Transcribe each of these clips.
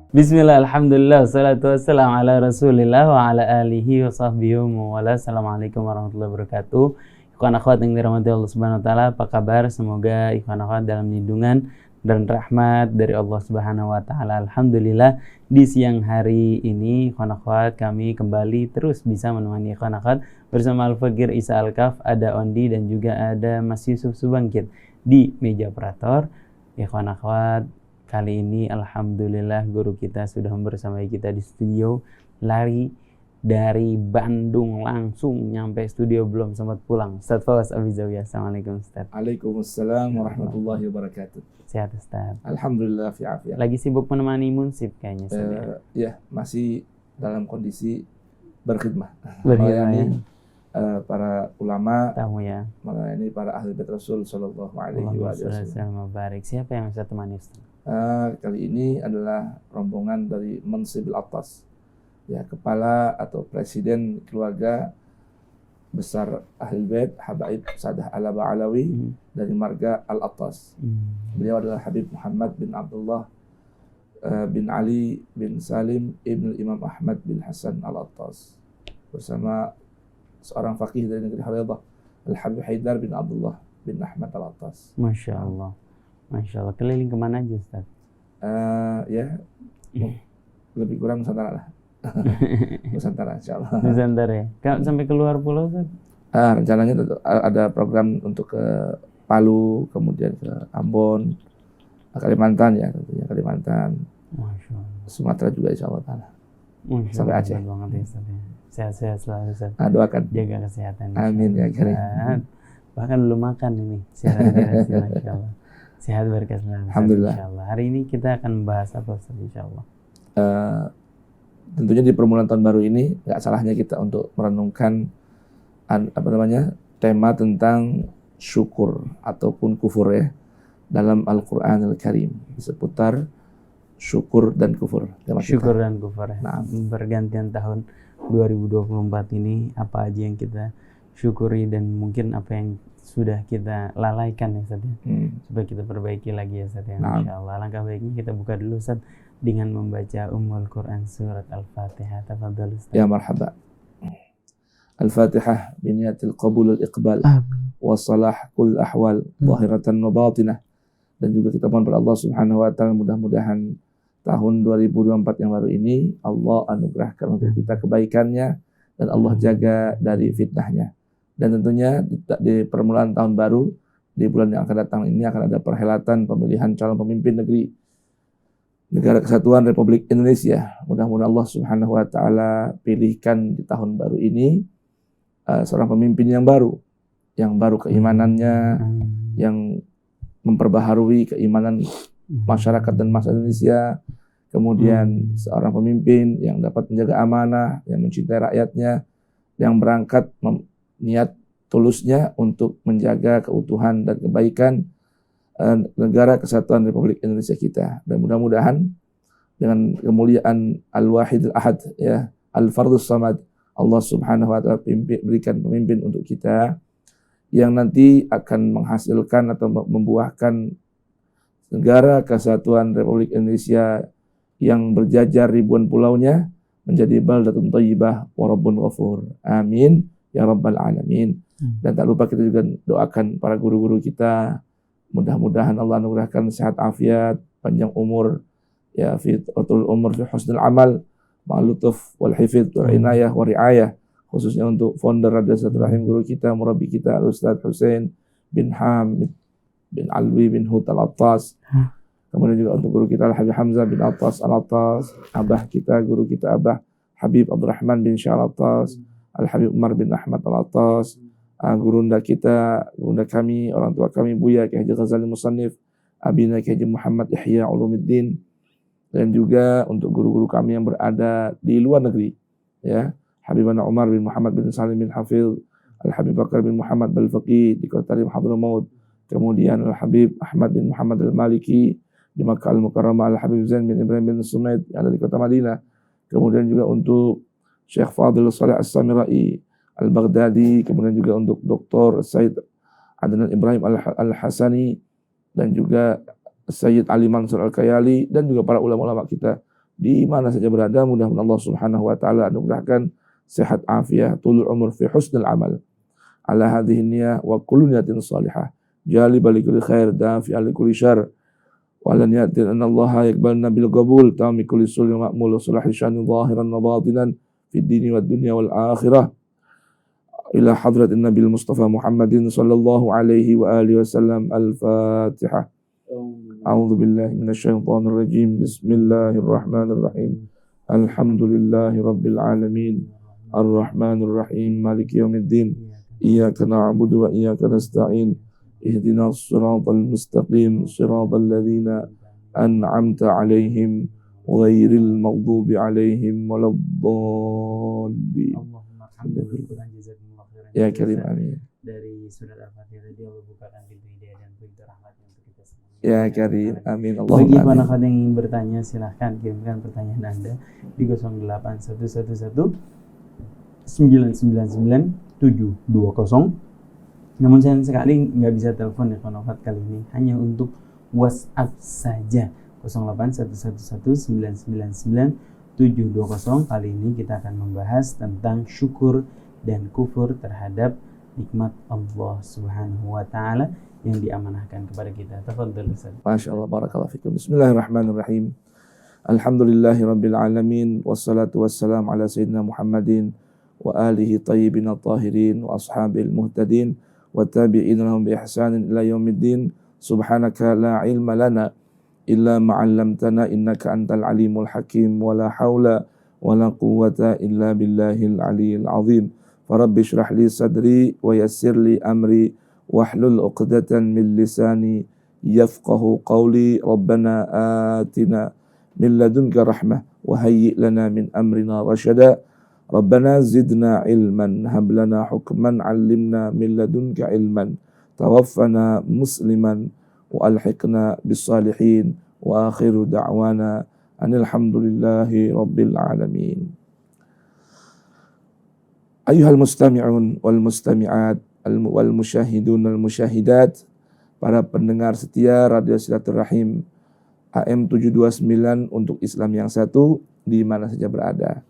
Bismillah, alhamdulillah, wassalatu wassalamu ala rasulillah wa ala alihi wa sahbihi wa wala. Assalamualaikum warahmatullahi wabarakatuh. Ikhwan akhwat yang dirahmati Allah subhanahu wa ta'ala, apa kabar? Semoga ikhwan akhwat dalam lindungan dan rahmat dari Allah subhanahu wa ta'ala. Alhamdulillah, di siang hari ini ikhwan akhwat kami kembali terus bisa menemani ikhwan akhwat bersama Al-Fakir Isa Al-Kaf, ada Ondi dan juga ada Mas Yusuf Subangkit di meja operator. Ikhwan akhwat, kali ini alhamdulillah guru kita sudah bersamai kita di studio, lari dari Bandung langsung nyampe studio belum sempat pulang. Ustaz Fawaz Abizawiyah. Assalamualaikum Ustaz. Waalaikumsalam warahmatullahi wabarakatuh. Sehat Ustaz? Alhamdulillah fi afiyah. Lagi sibuk menemani munsib kayaknya Ustaz. Ya, masih dalam kondisi berkhidmah. Melayani para ulama, tamu ya. melayani para ahli bait Rasul sallallahu alaihi wasallam. Siapa yang bisa temani Ustaz? Kali ini adalah rombongan dari Mansibil Atas, ya, kepala atau presiden keluarga besar Ahlul Bait Habaib Sadah Alawi dari marga Al-Attas. Beliau adalah Habib Muhammad bin Abdullah bin Ali bin Salim ibn Imam Ahmad bin Hasan Al-Attas, bersama seorang faqih dari negeri Haridah, Al-Habib Haidar bin Abdullah bin Ahmad Al-Attas. Masya Allah. Masya Allah, keliling kemana aja Ustaz? Ya, lebih kurang Nusantara lah. Nusantara insya Allah. Nusantara ya? Sampai keluar pulau Ustaz? Rencananya ada program untuk ke Palu, kemudian ke Ambon, Kalimantan ya, tentunya Kalimantan. Masya Allah. Sumatera juga insya Allah. Sampai Aceh. Sehat-sehat selalu Ustaz. Doakan. Jaga kesehatan. Amin ya karim. Bahkan belum makan ini. Insya Allah. Sehat berkah selalu. Alhamdulillah. Insyaallah. Hari ini kita akan membahas apa Ustaz insyaallah? Tentunya di permulaan tahun baru ini nggak salahnya kita untuk merenungkan tema tentang syukur ataupun kufur ya dalam Al-Qur'anul Karim, seputar syukur dan kufur. Syukur dan kufur. Nah, bergantian tahun 2024 ini apa aja yang kita syukuri dan mungkin apa yang sudah kita lalaikan ya Ustaz ya. Supaya kita perbaiki lagi ya Ustaz ya. Insyaallah. Alangkah baiknya kita buka dulu Ustaz dengan membaca Ummul Quran surat Al-Fatihah. Tafadhal Ustaz. Ya marhaba. Al-Fatihah biniyatil qabul al-iqbal wa salah kull ahwal zahiratan wa batinah. Dan juga kita mohon pada Allah Subhanahu wa taala mudah-mudahan tahun 2024 yang baru ini Allah anugerahkan untuk kita kebaikannya dan Allah jaga dari fitnahnya. Dan tentunya di permulaan tahun baru, di bulan yang akan datang ini akan ada perhelatan pemilihan calon pemimpin Negara Kesatuan Republik Indonesia. Mudah-mudahan Allah Subhanahu wa taala pilihkan di tahun baru ini seorang pemimpin yang baru keimanannya, yang memperbaharui keimanan masyarakat dan bangsa Indonesia. Kemudian seorang pemimpin yang dapat menjaga amanah, yang mencintai rakyatnya, yang berangkat niat tulusnya untuk menjaga keutuhan dan kebaikan Negara Kesatuan Republik Indonesia kita. Dan mudah-mudahan dengan kemuliaan Al-Wahid Al-Ahad ya, Al-Fardus Samad, Allah Subhanahu wa taala berikan pemimpin untuk kita yang nanti akan menghasilkan atau membuahkan Negara Kesatuan Republik Indonesia yang berjajar ribuan pulaunya menjadi baldatun thayyibah wa rabbun ghafur. Amin ya rabbal alamin. Dan tak lupa kita juga doakan para guru-guru kita, mudah-mudahan Allah anugerahkan sehat afiat, panjang umur ya, fitul umur fi husnul amal ma'lutuf wal hifdz wal inayah wa riayah, khususnya untuk founder Radrasatul Rahim guru kita, murabi kita Al-Ustaz Husain bin Hamid bin Alwi bin Hut Al-Attas. Kemudian juga untuk guru kita Al-Habib Hamzah bin Attas Al-Attas, abah kita, guru kita Abah Habib Abdurrahman bin Syah Al-Attas, Al-Habib Umar bin Ahmad Al-Attas, gurunda kita, gurunda kami, orang tua kami, Buya Kiai Haji Ghazali Musannif, Abina Kiai Haji Muhammad Ihya Ulumuddin, dan juga untuk guru-guru kami yang berada di luar negeri, ya, Habibana Umar bin Muhammad bin Salim bin Hafidh, Al-Habib Bakar bin Muhammad Al-Faqih di kota Hadramaut, kemudian Al-Habib Ahmad bin Muhammad Al-Maliki di Makkah Al-Mukarramah, Al-Habib Zain bin Ibrahim bin Sumaid yang ada di kota Madinah, kemudian juga untuk Syekh Fadil Saleh As-Samirai Al-Baghdadi, kemudian juga untuk Dr. Said Adnan Ibrahim Al-Hasani, dan juga Sayyid Ali Mansur Al-Kayali, dan juga para ulama-ulama kita di mana saja berada. Mudah-mudahan Allah Subhanahu wa taala anugerahkan sehat afiat, tulul umur fi husnil amal. Ala hadhihi niyyah wa kullu niyatin salihah. Jalibal likulli khair dafi'al likulli syarr. Wa lan yatin anna Allah yaqbalna bil qabul tammi kulli sulli ma'mul salahi syani zahiran wa batinan fid dini wad dunya wal akhirah. Ila hadratin Nabil Mustafa Muhammadin sallallahu alaihi wa alihi wasallam. Al-Fatihah. A'udzu billahi minasyaitonir rajim. Bismillahirrahmanirrahim. Alhamdulillahi rabbil alamin. Ar-Rahmanir Rahim. Maliki yaumiddin. Iyyaka na'budu wa iyyaka nasta'in. Ihdinas siratal mustaqim. Siratal ladzina an'amta 'alaihim ghairil maghdubi alaihim waladdallin. Ya Karim, amin. Dari surat Al-Fatihah tadi Allah bukakan pintu hidayah dan pintu rahmatnya untuk kita semua. Ya Karim, amin. Bagi para yang ingin bertanya, silahkan kirimkan pertanyaan Anda di 08111 999 720. Namun sayang sekali nggak bisa telepon ya Konofat kali ini, hanya untuk WhatsApp saja. 08111 999 720. Kali ini kita akan membahas tentang syukur dan kufur terhadap nikmat Allah Subhanahu wa taala yang diamanahkan kepada kita. Tafadhal Ustaz. Masyaallah, barakallahu fikum. Bismillahirrahmanirrahim. Alhamdulillahirabbil alamin wassalatu wassalamu ala sayyidina Muhammadin wa alihi thayyibin tahirin wa ashabil muhtadin wa tabi'in lahum bi ihsanin ila yaumiddin. Subhanaka la ilma lana illa ma 'allamtana innaka antal alimul hakim wa la haula wa la quwwata illa billahil aliyyil azim. Rabbi shrah li sadri wa yassir li amri wahlul 'uqdatan min lisani yafqahu qawli. Rabbana atina min ladunka rahmah wa hayyi' lana min amrina rasyada. Rabbana zidna ilman hab lana hukman 'allimna min ladunka ilman tawaffana musliman wa alhiqna bis salihin wa akhiru da'wana anil hamdulillahi rabbil alamin. Ayuhal mustami'un wal mustami'at wal musyahidun wal musyahidat, para pendengar setia Radio Silaturahim AM 729 untuk Islam yang satu di mana saja berada,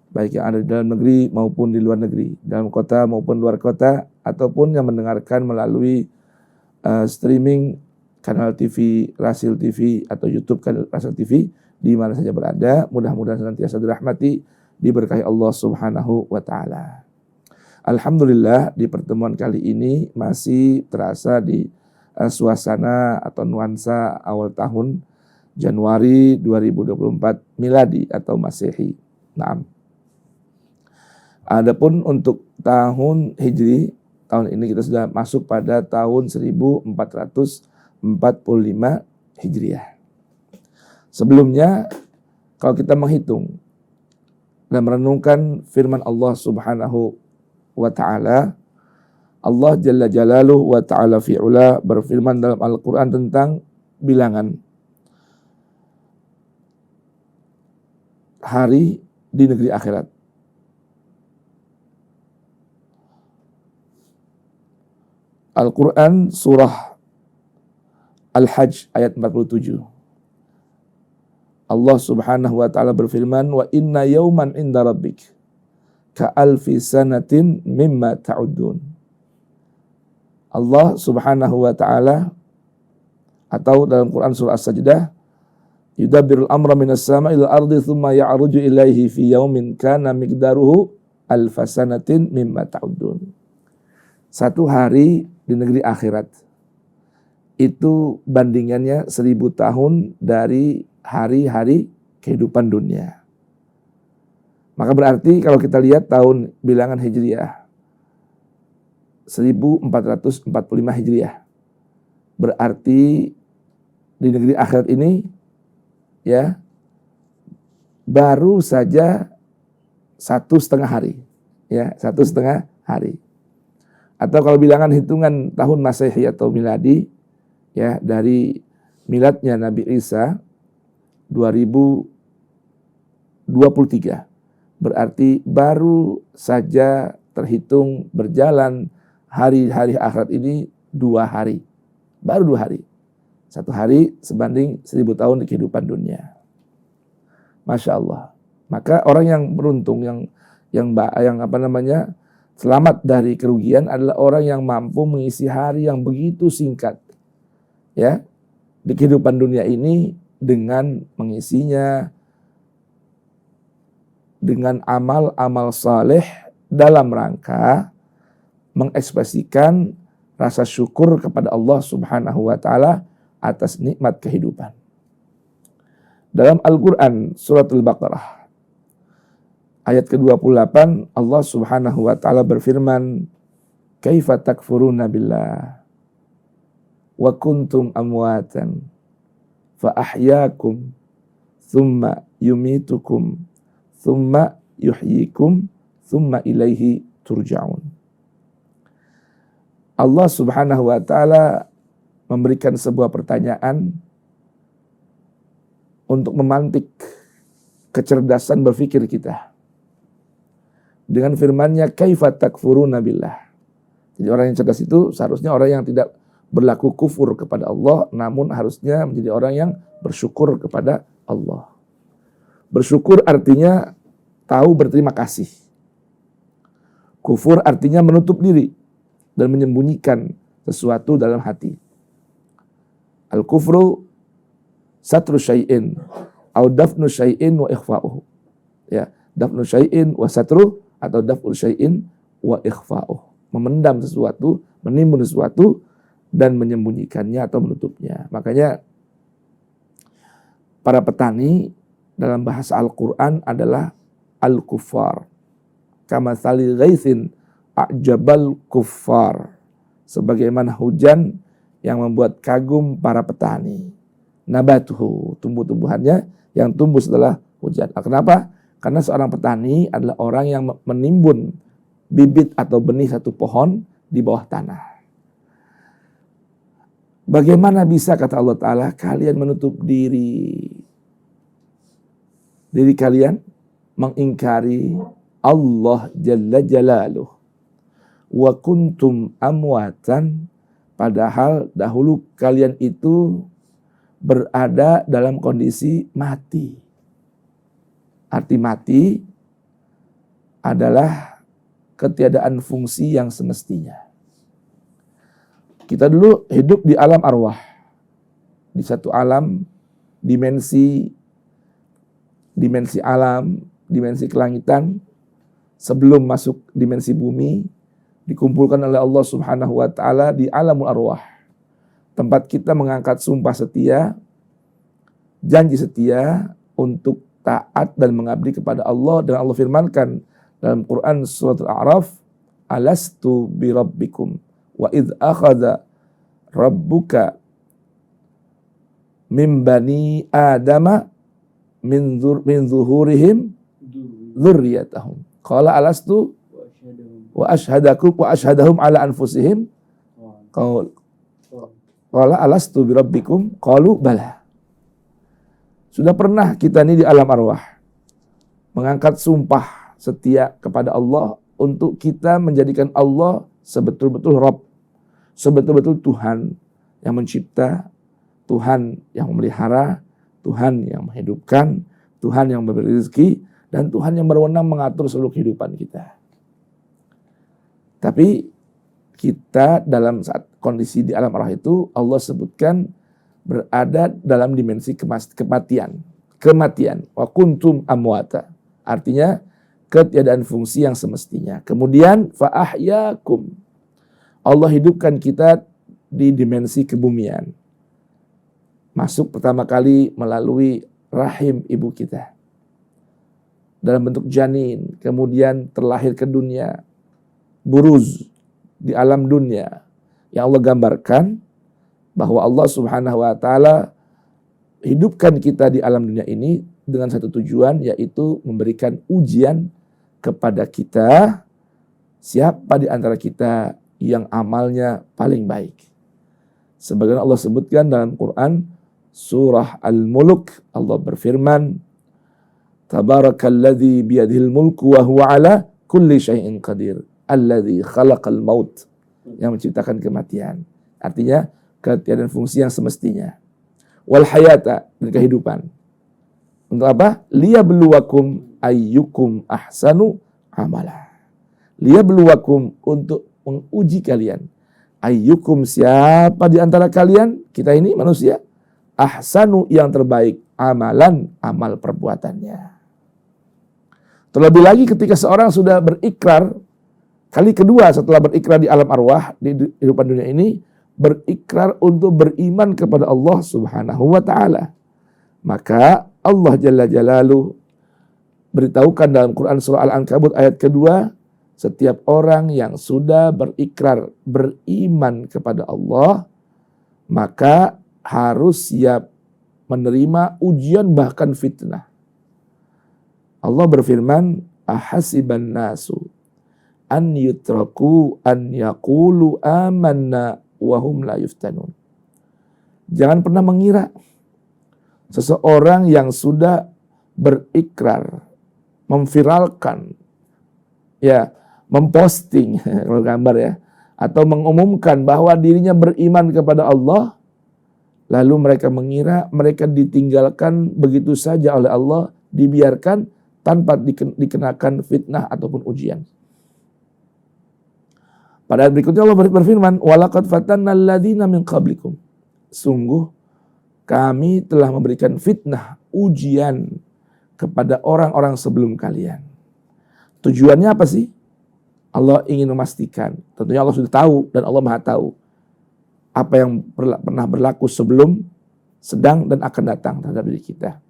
baik yang ada di dalam negeri maupun di luar negeri, dalam kota maupun luar kota, ataupun yang mendengarkan melalui streaming kanal TV Rasil TV atau YouTube kanal Rasil TV, di mana saja berada, mudah-mudahan senantiasa dirahmati, diberkahi Allah Subhanahu wa taala. Alhamdulillah, di pertemuan kali ini masih terasa di suasana atau nuansa awal tahun Januari 2024 miladi atau Masehi. Naam. Adapun untuk tahun Hijri, tahun ini kita sudah masuk pada tahun 1445 Hijriah. Sebelumnya, kalau kita menghitung dan merenungkan firman Allah Subhanahu wa ta'ala, Allah Jalla Jalaluhu wa ta'ala fi'ula berfirman dalam Al-Quran tentang bilangan hari di negeri akhirat. Al-Quran surah Al-Hajj ayat 47. Allah Subhanahu wa taala berfirman, wa inna yawman inda rabbik ka alfi sanatin mimma ta'udun. Allah Subhanahu wa taala, atau dalam Quran surah As-Sajdah, yudabbirul amra minas sama'i ila ardi thumma ya'ruju ilaihi fi yawmin kana miqdaruhu alfa sanatin mimma ta'udun. Satu hari di negeri akhirat itu bandingannya 1000 tahun dari hari-hari kehidupan dunia. Maka berarti kalau kita lihat tahun bilangan Hijriah 1445 Hijriah, berarti di negeri akhirat ini ya baru saja 1,5 hari, ya 1,5 hari. Atau kalau bilangan hitungan tahun Masehi atau miladi, ya dari miladnya Nabi Isa 2023, berarti baru saja terhitung berjalan hari-hari akhirat ini 2 hari, baru 2 hari. 1 hari sebanding 1000 tahun di kehidupan dunia. Masya Allah. Maka orang yang beruntung, yang selamat dari kerugian adalah orang yang mampu mengisi hari yang begitu singkat, ya, di kehidupan dunia ini dengan mengisinya dengan amal-amal saleh dalam rangka mengekspresikan rasa syukur kepada Allah Subhanahu wa taala atas nikmat kehidupan. Dalam Al-Qur'an surat Al-Baqarah ayat ke-28 Allah Subhanahu wa taala berfirman, "Kaifa takfuruna billah wa kuntum amwatan fa ahyaakum thumma yumitukum thumma yuhyikum thumma ilaihi turja'un." Allah Subhanahu wa taala memberikan sebuah pertanyaan untuk memantik kecerdasan berpikir kita. Dengan firman-Nya, "Kaifa takfuruna billah." Jadi orang yang cerdas itu seharusnya orang yang tidak berlaku kufur kepada Allah, namun harusnya menjadi orang yang bersyukur kepada Allah. Bersyukur artinya tahu berterima kasih. Kufur artinya menutup diri dan menyembunyikan sesuatu dalam hati. Al-kufru satru syai'in au dafnu syai'in wa ikhfa'uhu. Ya, dafnu syai'in wa satru atau daf'ul syai'in wa ikhfa'uhu. Memendam sesuatu, menimbun sesuatu dan menyembunyikannya atau menutupnya. Makanya para petani dalam bahasa Al-Qur'an adalah al-kuffar. Kamatsali ghaitsin a'jabal kuffar. Sebagaimana hujan yang membuat kagum para petani. Nabatuhu, tumbuh-tumbuhannya yang tumbuh setelah hujan. Kenapa? Karena seorang petani adalah orang yang menimbun bibit atau benih satu pohon di bawah tanah. Bagaimana bisa, kata Allah Ta'ala, kalian menutup diri kalian mengingkari Allah Jalla Jalaluh. Wa kuntum amwatan, padahal dahulu kalian itu berada dalam kondisi mati. Arti mati adalah ketiadaan fungsi yang semestinya. Kita dulu hidup di alam arwah, di satu alam, dimensi alam, dimensi kelangitan, sebelum masuk dimensi bumi, dikumpulkan oleh Allah Subhanahu wa taala di alamul arwah. Tempat kita mengangkat sumpah setia, janji setia untuk taat dan mengabdi kepada Allah. Dan Allah firmankan dalam Quran surat Al-A'raf, "Alastu birabbikum wa idh akhadha rabbuka min bani adama min zuhurihim dzurriyyatahum. Qala alastu wa ashhadahum ala anfusihim. Qala alastu birabbikum qalu bala." Sudah pernah kita ini di alam arwah mengangkat sumpah setia kepada Allah untuk kita menjadikan Allah sebetul-betul Rabb, sebetul-betul Tuhan yang mencipta, Tuhan yang memelihara, Tuhan yang menghidupkan, Tuhan yang memberi rezeki, dan Tuhan yang berwenang mengatur seluruh kehidupan kita. Tapi kita dalam saat kondisi di alam arwah itu, Allah sebutkan berada dalam dimensi kematian. Wa kuntum amwata. Artinya ketiadaan fungsi yang semestinya. Kemudian fa ahyakum. Allah hidupkan kita di dimensi kebumian. Masuk pertama kali melalui rahim ibu kita dalam bentuk janin, kemudian terlahir ke dunia, buruz di alam dunia, yang Allah gambarkan bahwa Allah Subhanahu wa taala hidupkan kita di alam dunia ini dengan satu tujuan, yaitu memberikan ujian kepada kita, siapa di antara kita yang amalnya paling baik. Sebagaimana Allah sebutkan dalam Quran surah Al-Mulk, Allah berfirman, "Tabarakalladzi biyadihil mulku wa huwa ala kulli syai'in qadir, alladzi khalaqal maut." Yang menciptakan kematian. Artinya ketiadaan fungsi yang semestinya. Wal hayata, dan kehidupan. Untuk apa? Liyabluwakum ayyukum ahsanu amala. Liyabluwakum, untuk menguji kalian. Ayyukum, siapa di antara kalian, kita ini manusia, ahsanu, yang terbaik, amalan, amal perbuatannya. Terlebih lagi ketika seorang sudah berikrar, kali kedua setelah berikrar di alam arwah, di kehidupan dunia ini, berikrar untuk beriman kepada Allah Subhanahu wa ta'ala. Maka Allah Jalla Jalaluhu beritahukan dalam Quran surah Al-Ankabut ayat kedua, setiap orang yang sudah berikrar beriman kepada Allah, maka harus siap menerima ujian bahkan fitnah. Allah berfirman, ahasiban nasu an yutraku an yaqulu amanna wa hum la yuftanun. Jangan pernah mengira seseorang yang sudah berikrar, memviralkan, ya, memposting kalau gambar ya, atau mengumumkan bahwa dirinya beriman kepada Allah, lalu mereka mengira mereka ditinggalkan begitu saja oleh Allah, dibiarkan tanpa dikenakan fitnah ataupun ujian. Pada ayat berikutnya Allah berfirman, walaqad fatanna alladzina min qablikum. Sungguh kami telah memberikan fitnah, ujian kepada orang-orang sebelum kalian. Tujuannya apa sih? Allah ingin memastikan. Tentunya Allah sudah tahu dan Allah Maha tahu apa yang pernah berlaku sebelum, sedang, dan akan datang terhadap diri kita.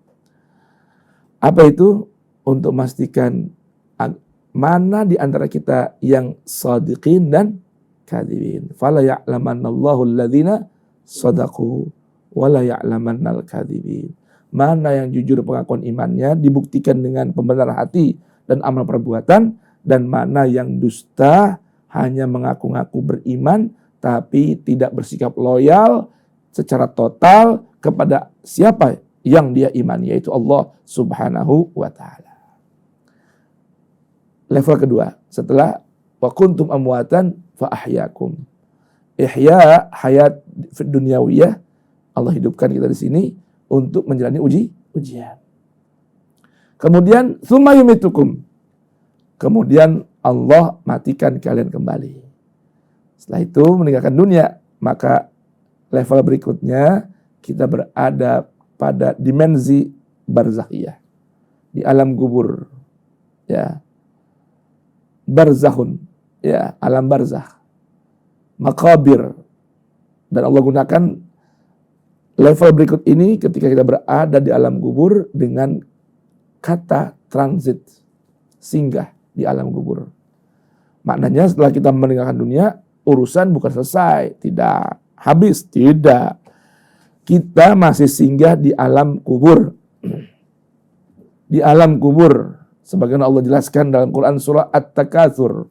Apa itu? Untuk memastikan mana di antara kita yang shadiqin dan kadhibin. Fala ya'lamannallahu alladhina sadaqu wa la ya'lamannal kadhibin. Mana yang jujur pengakuan imannya dibuktikan dengan pembenaran hati dan amal perbuatan, dan mana yang dusta hanya mengaku-ngaku beriman tapi tidak bersikap loyal secara total kepada siapa yang dia imani, yaitu Allah Subhanahu wa ta'ala. Level kedua, setelah wa kuntum amwatan fa ahyakum. Ihya, hayat duniawiyah, Allah hidupkan kita di sini untuk menjalani ujian. Kemudian tsumma yumitukum. Kemudian Allah matikan kalian kembali. Setelah itu meninggalkan dunia, maka level berikutnya kita berada pada dimensi barzakhiyah, di alam kubur. Ya. Barzakhun, ya, alam barzakh. Maqabir. Dan Allah gunakan level berikut ini ketika kita berada di alam kubur dengan kata transit, singgah di alam kubur. Maknanya setelah kita meninggalkan dunia, urusan bukan selesai, tidak habis, tidak. Kita masih singgah di alam kubur. Di alam kubur, sebagaimana Allah jelaskan dalam Quran surah At-Takatsur.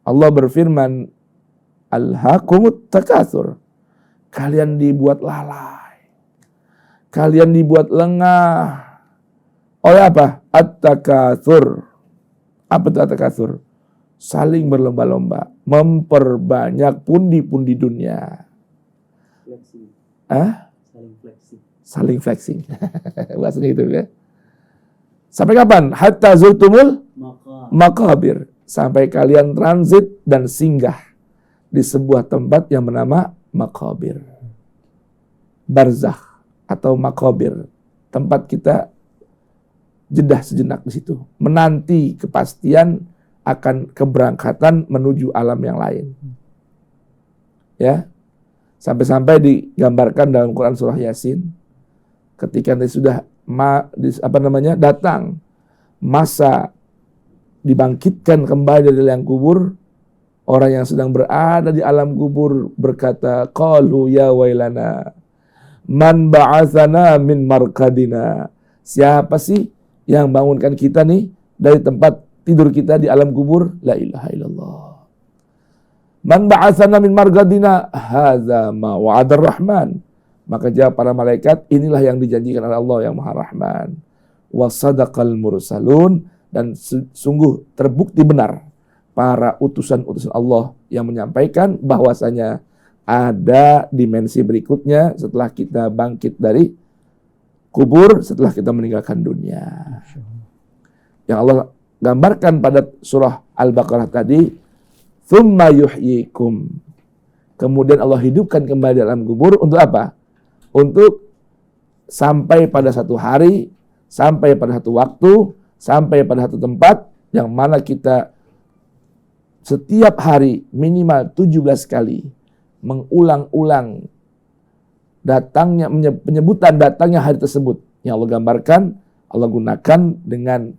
Allah berfirman, alhaakumut takatsur. Kalian dibuat lalai. Kalian dibuat lengah. Oleh apa? At-Takatsur. Apa itu At-Takatsur? Saling berlomba-lomba, memperbanyak pundi-pundi dunia. Flexing. Saling flexing. Saling flexing. Bahasanya gitu ya. Sampai kapan? Hatta zurtumul maqabir. Sampai kalian transit dan singgah di sebuah tempat yang bernama maqabir. Barzakh atau maqabir. Tempat kita jedah sejenak di situ. Menanti kepastian akan keberangkatan menuju alam yang lain. Ya. Sampai-sampai digambarkan dalam Quran surah Yasin, ketika sudah datang masa dibangkitkan kembali dari liang kubur, orang yang sedang berada di alam kubur berkata, qalu ya wailana man ba'atsana min marqadina. Siapa sih yang bangunkan kita nih dari tempat tidur kita di alam kubur? La ilaha illallah. Man ba'atsana min marqadina hadza ma wa'adar rahman. Maka jawab para malaikat, inilah yang dijanjikan oleh Allah yang Maha Rahman. Wa sadaqal mursalun, dan sungguh terbukti benar para utusan-utusan Allah yang menyampaikan bahwasanya ada dimensi berikutnya setelah kita bangkit dari kubur setelah kita meninggalkan dunia. Yang Allah gambarkan pada surah Al-Baqarah tadi, tsumma yuhyikum. Kemudian Allah hidupkan kembali dalam kubur untuk apa? Untuk sampai pada satu hari, sampai pada satu waktu, sampai pada satu tempat yang mana kita setiap hari minimal 17 kali mengulang-ulang datangnya, penyebutan datangnya hari tersebut. Yang Allah gambarkan, Allah gunakan dengan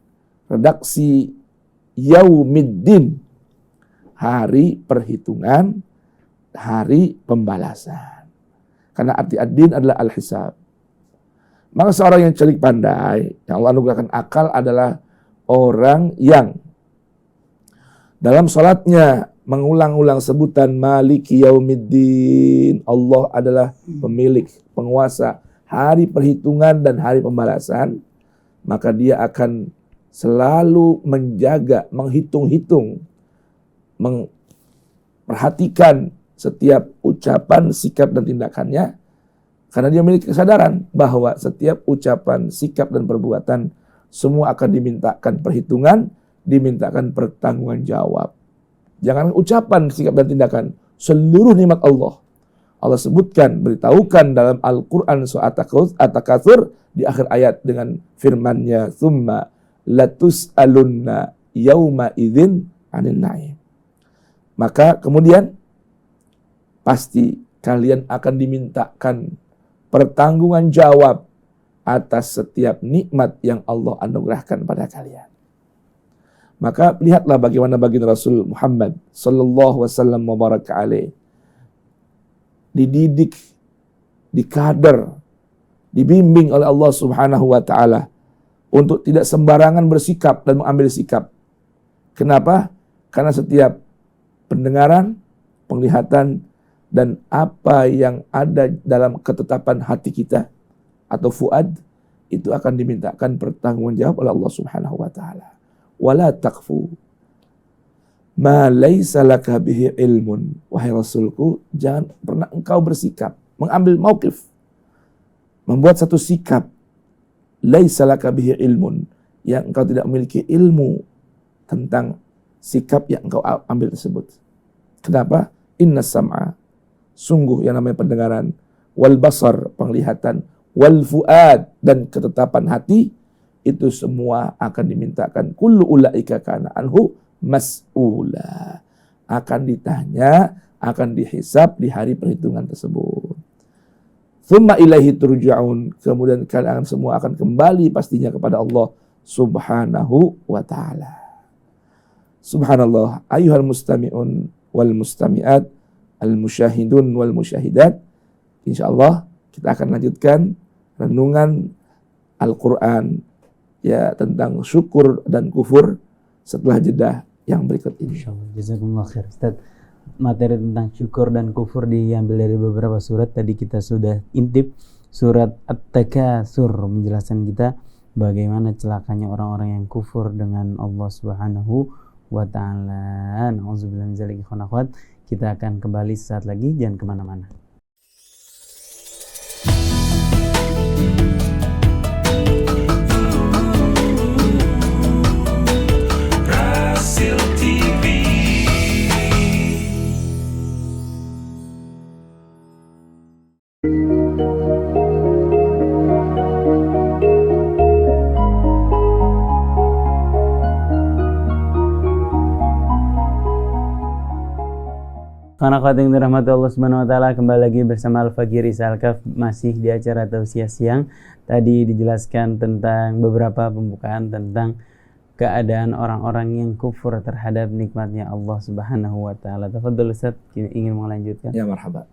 redaksi yaumiddin, hari perhitungan, hari pembalasan. Karena arti ad-din adalah al-hisab. Maka seorang yang cerdik pandai, yang Allah anugerahkan akal, adalah orang yang dalam salatnya mengulang-ulang sebutan Maliki Yaumiddin. Allah adalah pemilik, penguasa hari perhitungan dan hari pembalasan. Maka dia akan selalu menjaga, menghitung-hitung, memperhatikan setiap ucapan, sikap, dan tindakannya. Karena dia memiliki kesadaran bahwa setiap ucapan, sikap, dan perbuatan semua akan dimintakan perhitungan, dimintakan pertanggungan jawab. Jangan ucapan, sikap, dan tindakan, seluruh nikmat Allah. Allah sebutkan, beritahukan dalam Al-Quran surah At-Takatsur di akhir ayat dengan firman-Nya, "Tsumma latus'alunna yauma idzin 'anil na'im." Maka kemudian pasti kalian akan dimintakan pertanggungan jawab atas setiap nikmat yang Allah anugerahkan pada kalian. Maka lihatlah bagaimana baginda Rasul Muhammad sallallahu wasallam mubarak alaih dididik, dikader, dibimbing oleh Allah Subhanahu wa taala untuk tidak sembarangan bersikap dan mengambil sikap. Kenapa? Karena setiap pendengaran, penglihatan, dan apa yang ada dalam ketetapan hati kita atau fuad itu akan dimintakan pertanggungan jawab oleh Allah Subhanahu wa taala. Wala taqfu ma laisa laka bihi ilmun. Wahai Rasulku, jangan pernah engkau bersikap, mengambil mauqif, membuat satu sikap laisa laka bihi ilmun, yang engkau tidak memiliki ilmu tentang sikap yang engkau ambil tersebut. Kenapa? Inna sam'a, sungguh yang namanya pendengaran, wal basar, penglihatan, wal fuad, dan ketetapan hati, itu semua akan dimintakan. Kullu ulaika kana anhu mas'ula, akan ditanya, akan dihisab di hari perhitungan tersebut. Tsumma ilaihi turja'un, kemudian kalian semua akan kembali pastinya kepada Allah Subhanahu wa taala. Subhanallah, ayyuhal mustami'un wal mustami'at, al musyahidun wal musyahidat. Insyaallah kita akan lanjutkan renungan Al-Qur'an ya tentang syukur dan kufur setelah jeda yang berikut ini. Insyaallah. Jazakumullah khair. Ustaz, materi tentang syukur dan kufur diambil dari beberapa surat. Tadi kita sudah intip surat At-Takatsur, menjelaskan kita bagaimana celakanya orang-orang yang kufur dengan Allah Subhanahu wa ta'ala. Na'udzubillah min dzalik. Kita akan kembali saat lagi, jangan kemana-mana. Karena khawatir dirahmati Allah Subhanahu wa taala, kembali lagi bersama Al-Faqih Risal Kaf, masih di acara Tausiah Siang. Tadi dijelaskan tentang beberapa pembukaan tentang keadaan orang-orang yang kufur terhadap nikmatnya Allah Subhanahu wa taala. Tafadhol Ustaz, ingin melanjutkan? Ya, marhaba.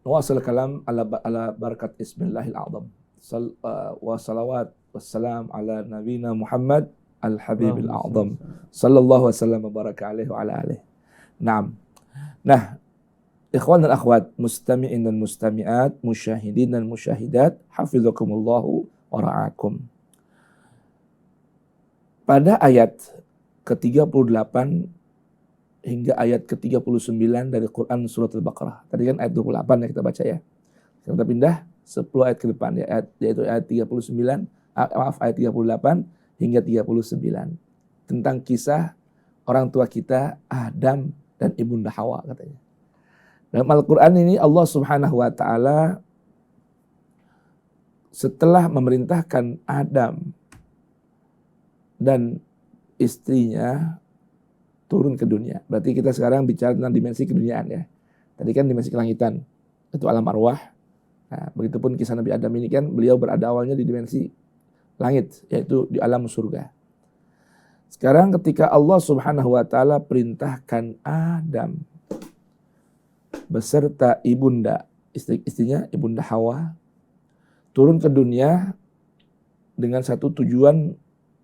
Nuwasil kalam ala barakat ismillahil a'zam. Wa salawat wassalam ala nabina Muhammad al-habibil a'zam. Sallallahu wasallam wa baraka alaihi wa ala alihi. Naam. Nah, ikhwan dan akhwat, mustami'in dan mustami'at, musyahidin dan musyahidat, hafizakumullahu wa ra'akum. Pada ayat ke-38 hingga ayat ke-39 dari Quran surat Al-Baqarah. Tadi kan ayat 28 yang kita baca ya. Kita pindah 10 ayat ke depan, ya, yaitu ayat 39, ayat 38 hingga 39. Tentang kisah orang tua kita Adam dan Ibunda Hawa katanya. Dalam Al-Quran ini Allah Subhanahu wa Ta'ala setelah memerintahkan Adam dan istrinya turun ke dunia. Berarti kita sekarang bicara tentang dimensi keduniaan ya. Tadi kan dimensi kelangitan, itu alam arwah. Nah, begitupun kisah Nabi Adam ini kan beliau berada awalnya di dimensi langit, yaitu di alam surga. Sekarang ketika Allah Subhanahu wa Ta'ala perintahkan Adam beserta ibunda, istrinya Ibunda Hawa, turun ke dunia dengan satu tujuan,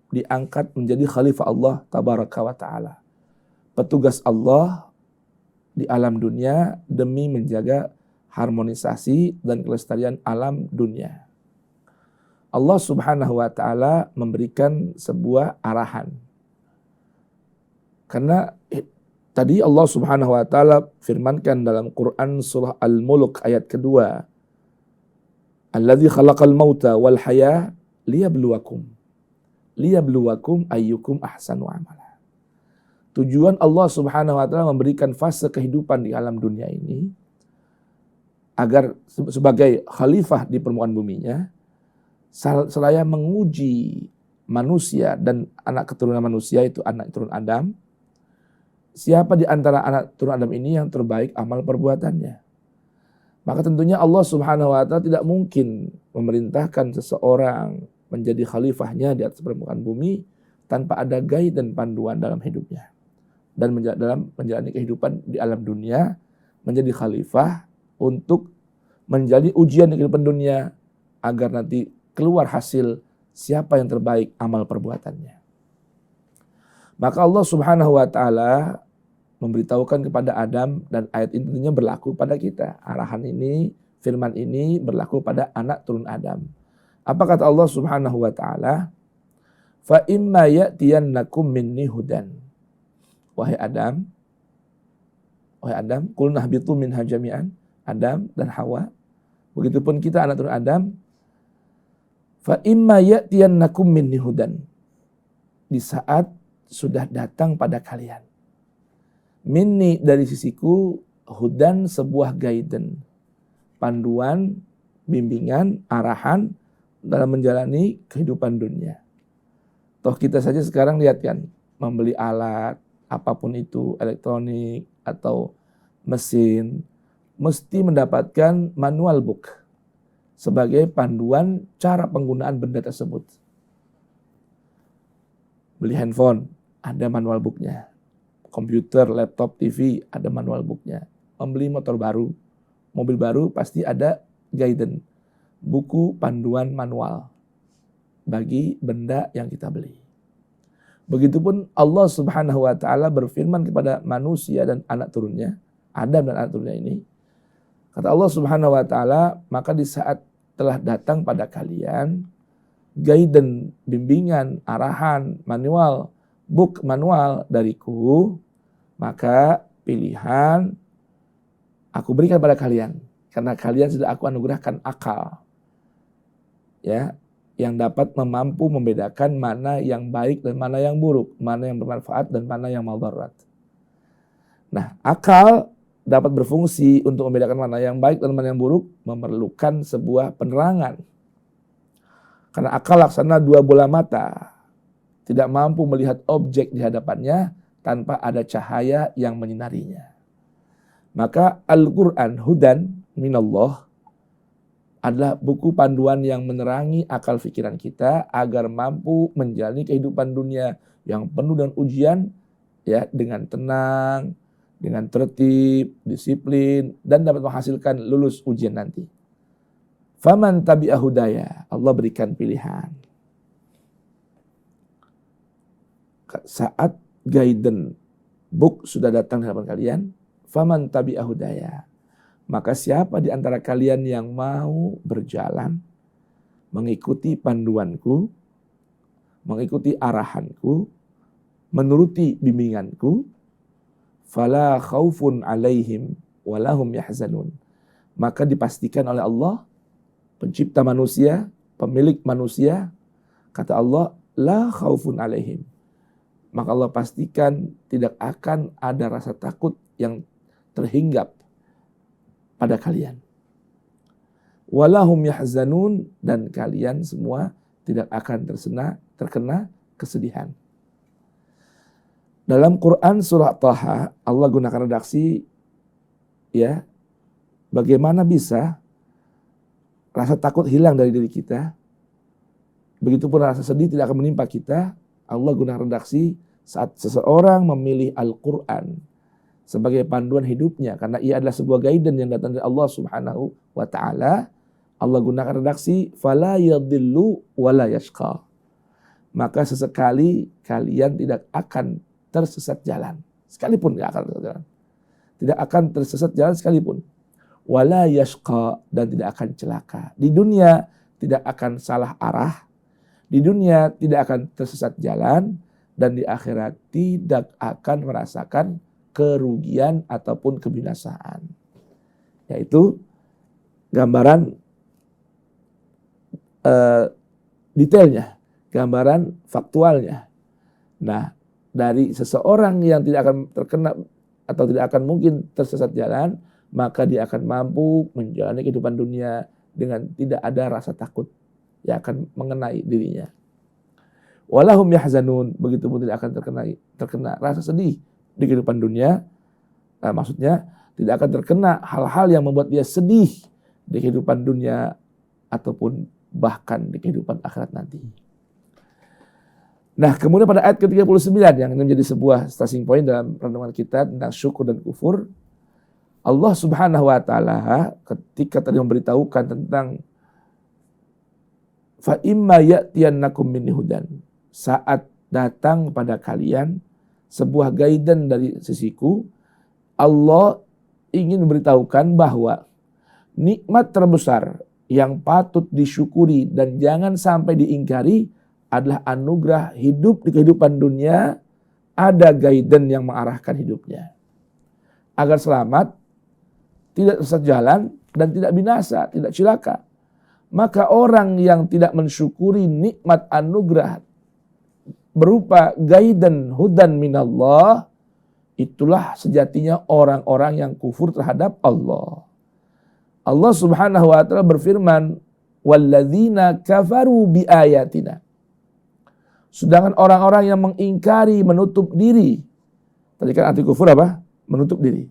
diangkat menjadi khalifah Allah tabaraka wa ta'ala. Petugas Allah di alam dunia demi menjaga harmonisasi dan kelestarian alam dunia. Allah Subhanahu wa Ta'ala memberikan sebuah arahan. Karena tadi Allah Subhanahu wa Ta'ala firmankan dalam Quran surah Al-Mulk ayat kedua, Alladzi khalaqal mauta wal haya liyabluwakum ayyukum ahsanu amala. Tujuan Allah Subhanahu wa Ta'ala memberikan fase kehidupan di alam dunia ini agar sebagai khalifah di permukaan buminya, seraya menguji manusia dan anak keturunan manusia, itu anak turun Adam, siapa di antara anak turun Adam ini yang terbaik amal perbuatannya. Maka tentunya Allah Subhanahu wa Ta'ala tidak mungkin memerintahkan seseorang menjadi khalifahnya di atas permukaan bumi tanpa ada guide dan panduan dalam hidupnya. Dan dalam menjalani kehidupan di alam dunia, menjadi khalifah untuk menjadi ujian di kehidupan dunia agar nanti keluar hasil siapa yang terbaik amal perbuatannya. Maka Allah Subhanahu wa Ta'ala memberitahukan kepada Adam, dan ayat ini tentunya berlaku pada kita. Arahan ini, firman ini berlaku pada anak turun Adam. Apa kata Allah Subhanahu wa Ta'ala? Fa imma ya'tiyannakum minni hudan. Wahai Adam, qul nahbitu minha jami'an, Adam dan Hawa. Begitupun kita anak turun Adam. Fa imma ya'tiyannakum minni hudan. Di saat sudah datang pada kalian. Minni dari sisiku, hudan sebuah guidance, panduan, bimbingan, arahan dalam menjalani kehidupan dunia. Toh kita saja sekarang lihat kan, membeli alat, apapun itu, elektronik atau mesin, mesti mendapatkan manual book sebagai panduan cara penggunaan benda tersebut. Beli handphone, ada manual booknya. Komputer, laptop, TV, ada manual booknya. Membeli motor baru, mobil baru, pasti ada guidance, buku panduan manual bagi benda yang kita beli. Begitupun Allah Subhanahu wa Ta'ala berfirman kepada manusia dan anak turunnya, Adam dan anak turunnya ini. Kata Allah Subhanahu wa Ta'ala, maka di saat telah datang pada kalian guidance, bimbingan, arahan, manual, book manual dariku, maka pilihan aku berikan pada kalian, karena kalian sudah aku anugerahkan akal, ya, yang dapat mampu membedakan mana yang baik dan mana yang buruk, mana yang bermanfaat dan mana yang mudarat. Nah, akal dapat berfungsi untuk membedakan mana yang baik dan mana yang buruk, memerlukan sebuah penerangan. Karena akal laksana dua bola mata, tidak mampu melihat objek di hadapannya tanpa ada cahaya yang menyinarinya. Maka Al-Quran hudan minallah adalah buku panduan yang menerangi akal pikiran kita agar mampu menjalani kehidupan dunia yang penuh dengan ujian, ya, dengan tenang, dengan tertib, disiplin, dan dapat menghasilkan lulus ujian nanti. Faman tabi'a hudaya, Allah berikan pilihan. Saat guidance book sudah datang di hadapan kalian, faman tabi'a hudaya, maka siapa di antara kalian yang mau berjalan mengikuti panduanku, mengikuti arahanku, menuruti bimbinganku, fala khaufun alaihim walahum yahzanun, maka dipastikan oleh Allah pencipta manusia, pemilik manusia, kata Allah, la khaufun alaihim. Maka Allah pastikan tidak akan ada rasa takut yang terhinggap pada kalian. Walahum yahzanun, dan kalian semua tidak akan terkena kesedihan. Dalam Quran surah Taha, Allah gunakan redaksi, ya, bagaimana bisa rasa takut hilang dari diri kita, begitupun rasa sedih tidak akan menimpa kita. Allah gunakan redaksi saat seseorang memilih Al-Quran sebagai panduan hidupnya, karena ia adalah sebuah guidance yang datang dari Allah Subhanahu wa Ta'ala. Allah gunakan redaksi fala yadhillu wala yashqa. Maka sesekali kalian tidak akan tersesat jalan, sekalipun tidak akan tersesat jalan. Tidak akan tersesat jalan sekalipun. Wala yashqa, dan tidak akan celaka. Di dunia tidak akan salah arah, di dunia tidak akan tersesat jalan, dan di akhirat tidak akan merasakan kerugian ataupun kebinasaan. Yaitu gambaran detailnya, gambaran faktualnya. Nah, dari seseorang yang tidak akan terkena atau tidak akan mungkin tersesat jalan, maka dia akan mampu menjalani kehidupan dunia dengan tidak ada rasa takut yang akan mengenai dirinya. Walahum yahzanun, begitu pun tidak akan terkena rasa sedih di kehidupan dunia. Maksudnya tidak akan terkena hal-hal yang membuat dia sedih di kehidupan dunia ataupun bahkan di kehidupan akhirat nanti. Nah, kemudian pada ayat ke-39 yang menjadi sebuah starting point dalam renungan kita tentang syukur dan kufur, Allah Subhanahu wa Ta'ala ketika tadi memberitahukan tentang fa imma ya'tiyannakum minni hudan, saat datang pada kalian sebuah guidance dari sisiku, Allah ingin memberitahukan bahwa nikmat terbesar yang patut disyukuri dan jangan sampai diingkari adalah anugerah hidup di kehidupan dunia, ada guidance yang mengarahkan hidupnya agar selamat, tidak sesat jalan, dan tidak binasa, tidak celaka. Maka orang yang tidak mensyukuri nikmat anugerah berupa guidance hudan minallah, itulah sejatinya orang-orang yang kufur terhadap Allah. Allah Subhanahu wa Ta'ala berfirman, walladzina kafaru biayatina. Sedangkan orang-orang yang mengingkari, menutup diri. Tadi kan arti kufur apa? Menutup diri.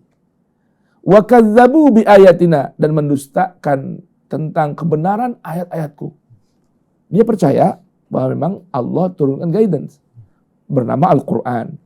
Wa kadzabu biayatina, dan mendustakan tentang kebenaran ayat-ayatku. Dia percaya bahwa memang Allah turunkan guidance bernama Al-Quran.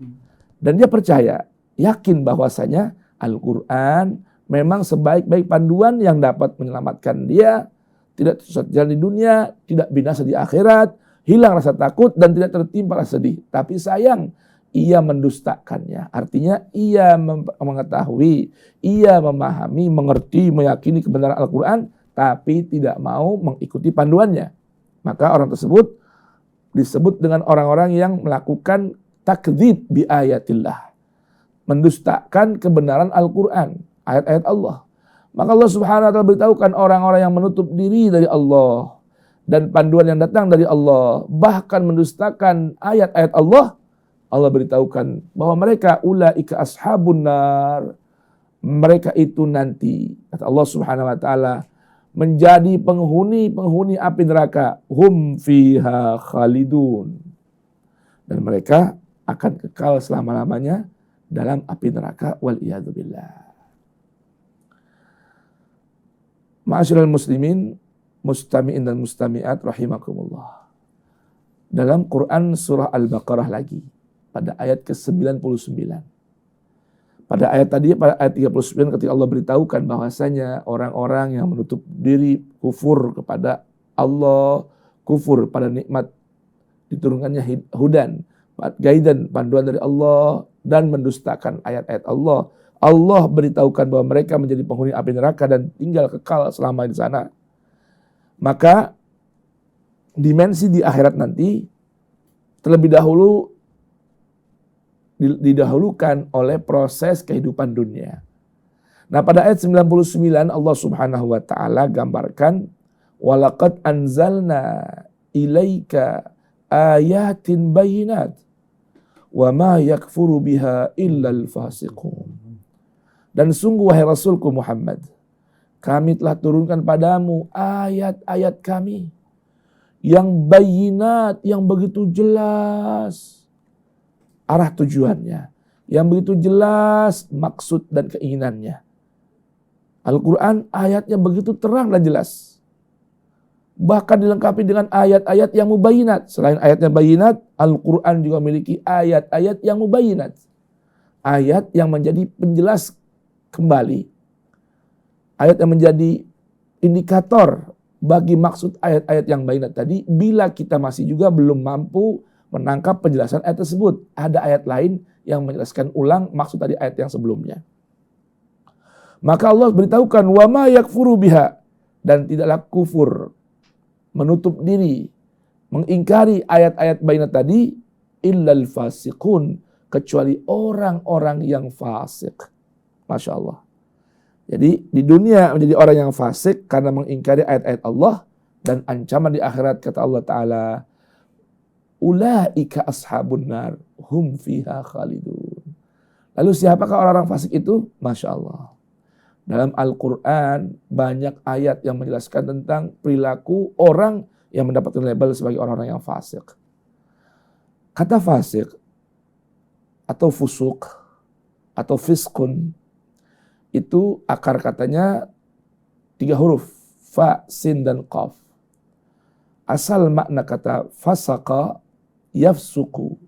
Dan dia percaya, yakin bahwasanya Al-Quran memang sebaik-baik panduan yang dapat menyelamatkan dia, tidak tersesat jalan di dunia, tidak binasa di akhirat, hilang rasa takut dan tidak tertimpa rasa sedih. Tapi sayang, ia mendustakannya. Artinya ia mengetahui, ia memahami, mengerti, meyakini kebenaran Al-Quran, tapi tidak mau mengikuti panduannya. Maka orang tersebut disebut dengan orang-orang yang melakukan takdzib bi ayatillah, mendustakan kebenaran Al-Quran, ayat-ayat Allah. Maka Allah Subhanahu wa Ta'ala beritahukan orang-orang yang menutup diri dari Allah dan panduan yang datang dari Allah, bahkan mendustakan ayat-ayat Allah, Allah beritahukan bahwa mereka ulaika ashabun nar, mereka itu nanti, kata Allah Subhanahu wa Ta'ala, menjadi penghuni api neraka, hum fiha khalidun, dan mereka akan kekal selama-lamanya dalam api neraka, wal iyadzubillah. Ma'asyiral muslimin, mustami'in dan mustami'at rahimakumullah. Dalam Quran surah Al-Baqarah lagi, pada ayat ke-99. Pada ayat tadi, pada ayat 39, ketika Allah beritahukan bahwasanya orang-orang yang menutup diri, kufur kepada Allah, kufur pada nikmat diturunkannya hudan, guidance, panduan dari Allah, dan mendustakan ayat-ayat Allah. Allah beritahukan bahwa mereka menjadi penghuni api neraka dan tinggal kekal selama di sana. Maka dimensi di akhirat nanti terlebih dahulu didahulukan oleh proses kehidupan dunia. Nah, pada ayat 99 Allah Subhanahu wa Ta'ala gambarkan Walaqad anzalna ilaika ayatin bayinat wa ma yakfuru biha illal fasiqun. Dan sungguh wahai Rasulku Muhammad, kami telah turunkan padamu ayat-ayat kami yang bayinat, yang begitu jelas arah tujuannya, yang begitu jelas maksud dan keinginannya. Al-Quran ayatnya begitu terang dan jelas. Bahkan dilengkapi dengan ayat-ayat yang mubayinat. Selain ayatnya bayinat, Al-Quran juga memiliki ayat-ayat yang mubayinat. Ayat yang menjadi penjelas kembali. Ayat yang menjadi indikator bagi maksud ayat-ayat yang bayinat tadi, bila kita masih juga belum mampu menangkap penjelasan ayat tersebut. Ada ayat lain yang menjelaskan ulang maksud tadi ayat yang sebelumnya. Maka Allah beritahukan, wa ma yakfuru biha, dan tidaklah kufur, menutup diri, mengingkari ayat-ayat bayinat tadi, illal fasiqun, kecuali orang-orang yang fasik. Masya Allah. Jadi di dunia menjadi orang yang fasik karena mengingkari ayat-ayat Allah, dan ancaman di akhirat kata Allah Ta'ala, ulaika ashabun nar, hum fiha khalidun. Lalu siapakah orang-orang fasik itu? Masya Allah. Dalam Al-Quran banyak ayat yang menjelaskan tentang perilaku orang yang mendapatkan label sebagai orang-orang yang fasik. Kata fasik atau fusuk atau fiskun itu akar katanya 3 huruf, fa, sin, dan qaf. Asal makna kata fasaka yafsuku.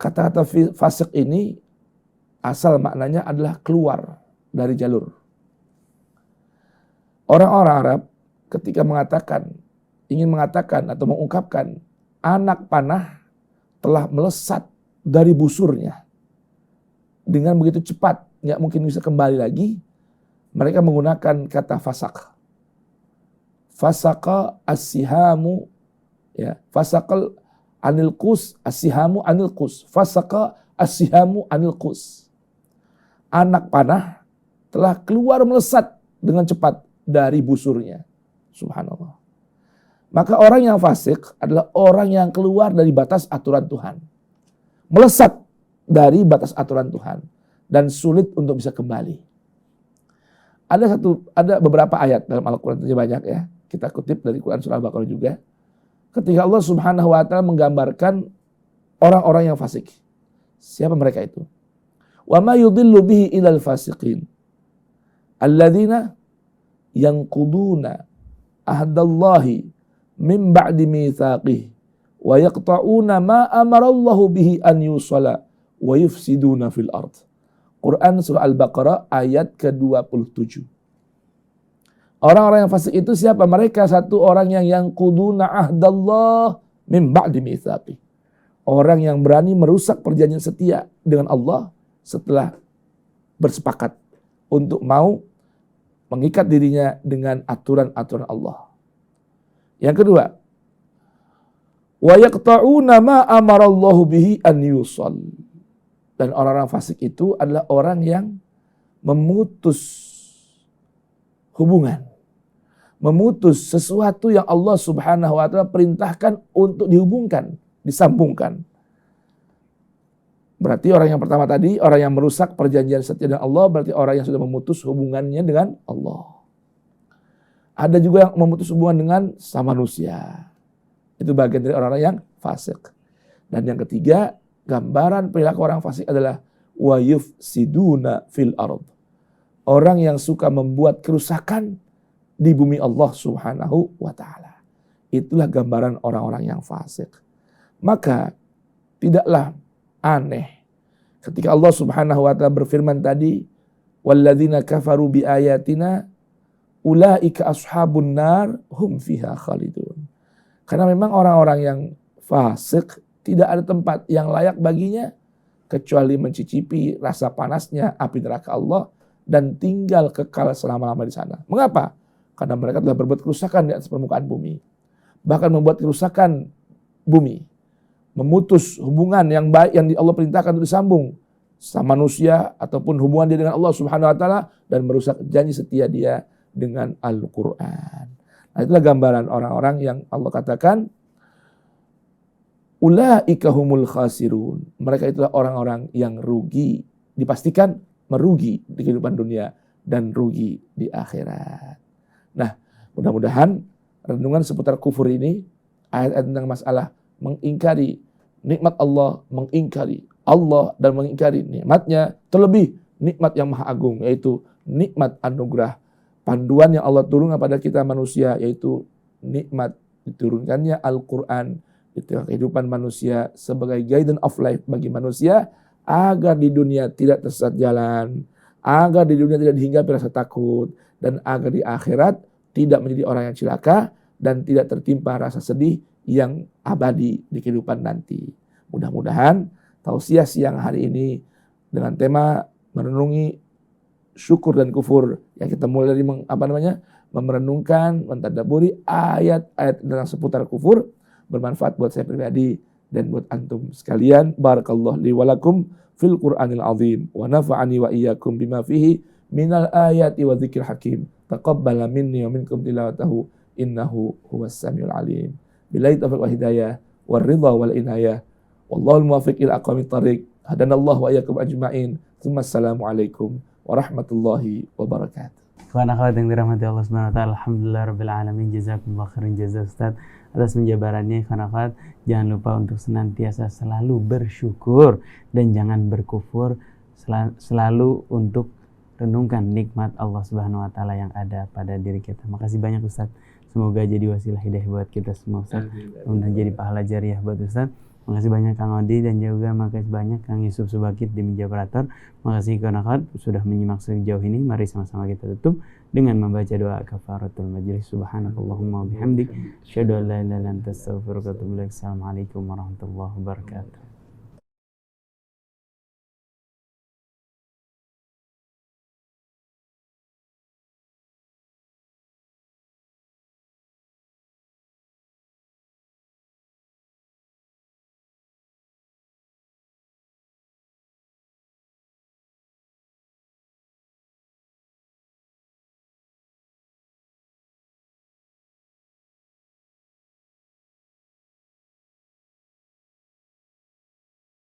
Kata-kata fasik ini asal maknanya adalah keluar dari jalur. Orang-orang Arab ketika ingin mengatakan atau mengungkapkan anak panah telah melesat dari busurnya dengan begitu cepat, nggak mungkin bisa kembali lagi, mereka menggunakan kata fasak. Fasaka as-sihamu, ya, fasakal anil qus, as-sihamu anil qus, fasaka as-sihamu anil qus. Anak panah telah keluar melesat dengan cepat dari busurnya. Subhanallah. Maka orang yang fasik adalah orang yang keluar dari batas aturan Tuhan. Melesat dari batas aturan Tuhan dan sulit untuk bisa kembali. Ada beberapa ayat dalam Al-Quran, tentunya banyak ya. Kita kutip dari Quran surah Al-Baqarah juga. Ketika Allah Subhanahu wa taala menggambarkan orang-orang yang fasik. Siapa mereka itu? Wa ma yudhillu bihi ilal fasiqin alladzina yanquduna ahdallahi min ba'di mitsaqih wa yaqta'una ma amarallahu bihi an yusala wa yufsiduna fil ard. Quran surah Al-Baqarah ayat ke-27. Orang-orang yang fasik itu siapa? Mereka satu orang yang yanquduna ahdallah min ba'di mitsaqih. Orang yang berani merusak perjanjian setia dengan Allah setelah bersepakat untuk mau mengikat dirinya dengan aturan-aturan Allah. Yang kedua, wa yaqta'una ma amarallahu bihi an yusal. Dan orang-orang fasik itu adalah orang yang memutus hubungan, memutus sesuatu yang Allah Subhanahu wa taala perintahkan untuk dihubungkan, disambungkan. Berarti orang yang pertama tadi, orang yang merusak perjanjian setia dengan Allah, berarti orang yang sudah memutus hubungannya dengan Allah. Ada juga yang memutus hubungan dengan sama manusia. Itu bagian dari orang-orang yang fasik. Dan yang ketiga, gambaran perilaku orang fasik adalah wa yufsiduna fil ard. Orang yang suka membuat kerusakan di bumi Allah Subhanahu wa taala. Itulah gambaran orang-orang yang fasik. Maka tidaklah aneh ketika Allah Subhanahu wa taala berfirman tadi, walladzina kafaru biayatina ulaika ashabun nar hum fiha khalidun. Karena memang orang-orang yang fasik tidak ada tempat yang layak baginya kecuali mencicipi rasa panasnya api neraka Allah dan tinggal kekal selama-lama di sana. Mengapa? Karena mereka telah berbuat kerusakan di atas permukaan bumi. Bahkan membuat kerusakan bumi. Memutus hubungan yang baik yang Allah perintahkan untuk disambung sama manusia ataupun hubungan dia dengan Allah Subhanahu wa taala dan merusak janji setia dia dengan Al-Quran. Nah, itulah gambaran orang-orang yang Allah katakan ulaika humul khasirun. Mereka itulah orang-orang yang rugi, dipastikan merugi di kehidupan dunia dan rugi di akhirat. Nah, mudah-mudahan renungan seputar kufur ini, ayat-ayat tentang masalah mengingkari nikmat Allah, mengingkari Allah dan mengingkari nikmatnya, terlebih nikmat yang maha agung, yaitu nikmat anugerah, panduan yang Allah turunkan pada kita manusia, yaitu nikmat diturunkannya Al-Quran, itu kehidupan manusia sebagai guidance of life bagi manusia, agar di dunia tidak tersesat jalan, agar di dunia tidak dihinggapi rasa takut, dan agar di akhirat tidak menjadi orang yang celaka dan tidak tertimpa rasa sedih yang abadi di kehidupan nanti. Mudah-mudahan tausiah siang hari ini dengan tema merenungi syukur dan kufur yang kita mulai dari merenungkan, mentadabburi ayat-ayat tentang seputar kufur bermanfaat buat saya pribadi dan buat antum sekalian. Barakallahu li wa lakum fil Qur'anil azim wa nafa'ani wa iyyakum bima fihi minal ayati wa dzikril hakim. Taqabbala minni wa minkum tilawatahu innahu huwas samiul alim. Billahi taufiq wa hidayah war ridha wal inayah. Wallahul muwaffiq ila aqwamit thariq. Hadanallahu wa iyyakum ajma'in. Assalamu alaikum warahmatullahi wabarakatuh. Kawan akhwat yang dirahmati Allah Subhanahu wa taala, alhamdulillah rabbil alamin, jazakumullah khairan jazaa Ustaz atas penjabarannya. Kawan akhwat, jangan lupa untuk senantiasa selalu bersyukur dan jangan berkufur, selalu untuk renungkan nikmat Allah Subhanahu wa taala yang ada pada diri kita. Makasih banyak Ustaz. Semoga jadi wasilah hidayah buat kita semua Ustaz. Dan jadi pahala jariah buat Ustaz. Makasih banyak Kang Odi dan juga makasih banyak Kang Yusuf Subakit di meja operator. Makasih kawan akhwat sudah menyimak sejauh ini. Mari sama-sama kita tutup dengan membaca doa kafaratul majlis. Subhanakallahumma wa bihamdik, asyhadu an la ilaha illa anta, astaghfiruka wa atubu ilaik. Assalamualaikum warahmatullahi wabarakatuh.